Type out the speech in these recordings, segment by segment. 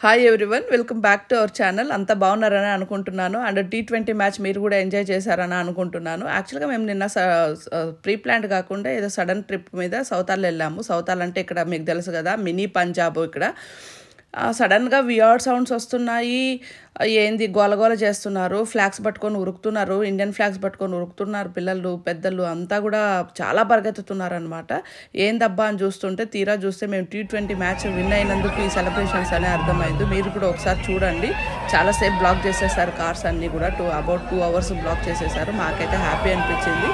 Hi everyone, welcome back to our channel. అంత బాగున్నారని అనుకుంటున్నాను. అండ్ T20 మ్యాచ్ మీరు కూడా ఎంజాయ్ చేశారని అనుకుంటున్నాను. యాక్చువల్గా మేము నిన్న ప్రీ ప్లాన్డ్ కాకుండా ఏదో సడన్ ట్రిప్ మీద సౌతాల్ వెళ్ళాము. సౌతాల్ అంటే ఇక్కడ మీకు తెలుసు కదా, మినీ పంజాబ్. ఇక్కడ సడన్గా వియర్డ్ సౌండ్స్ వస్తున్నాయి. ఏంది గోలగోల చేస్తున్నారు, ఫ్లాగ్స్ పట్టుకొని ఉరుకుతున్నారు, ఇండియన్ ఫ్లాగ్స్ పట్టుకొని ఉరుకుతున్నారు. పిల్లలు పెద్దలు అంతా కూడా చాలా పరిగెత్తుతున్నారు అనమాట. ఏందబ్బా అని చూస్తుంటే తీరా చూస్తే మేము T20 మ్యాచ్ విన్ అయినందుకు ఈ సెలబ్రేషన్స్ అనే అర్థమైంది. మీరు కూడా ఒకసారి చూడండి. చాలాసేపు బ్లాక్ చేసేసారు కార్స్ అన్నీ కూడా. అబౌట్ 2 hours బ్లాక్ చేసేసారు. మాకైతే హ్యాపీ అనిపించింది.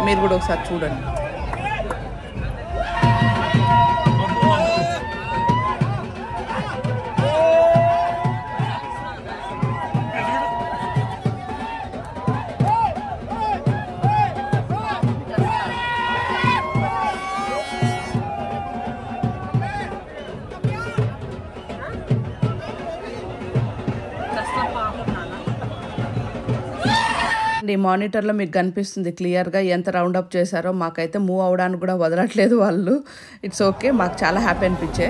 మీరు కూడా ఒకసారి చూడండి. ఈ మానిటర్లో మీకు కనిపిస్తుంది క్లియర్గా ఎంత రౌండ్ అప్ చేశారో. మాకైతే మూవ్ అవడానికి కూడా వదలట్లేదు వాళ్ళు. ఇట్స్ ఓకే, మాకు చాలా హ్యాపీ అనిపించే.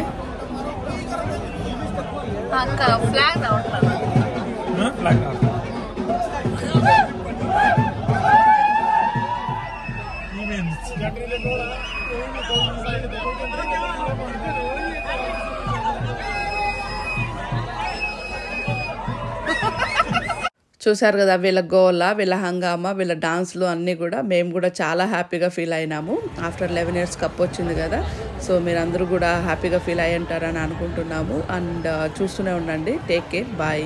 చూశారు కదా వీళ్ళ గోల, వీళ్ళ హంగామా, వీళ్ళ డాన్స్లు అన్నీ కూడా. మేము కూడా చాలా హ్యాపీగా ఫీల్ అయినాము. ఆఫ్టర్ 11 years కప్ వచ్చింది కదా. సో మీరందరూ కూడా హ్యాపీగా ఫీల్ అయ్యి ఉంటారని అనుకుంటున్నాము. అండ్ చూస్తూనే ఉండండి. Take care, bye.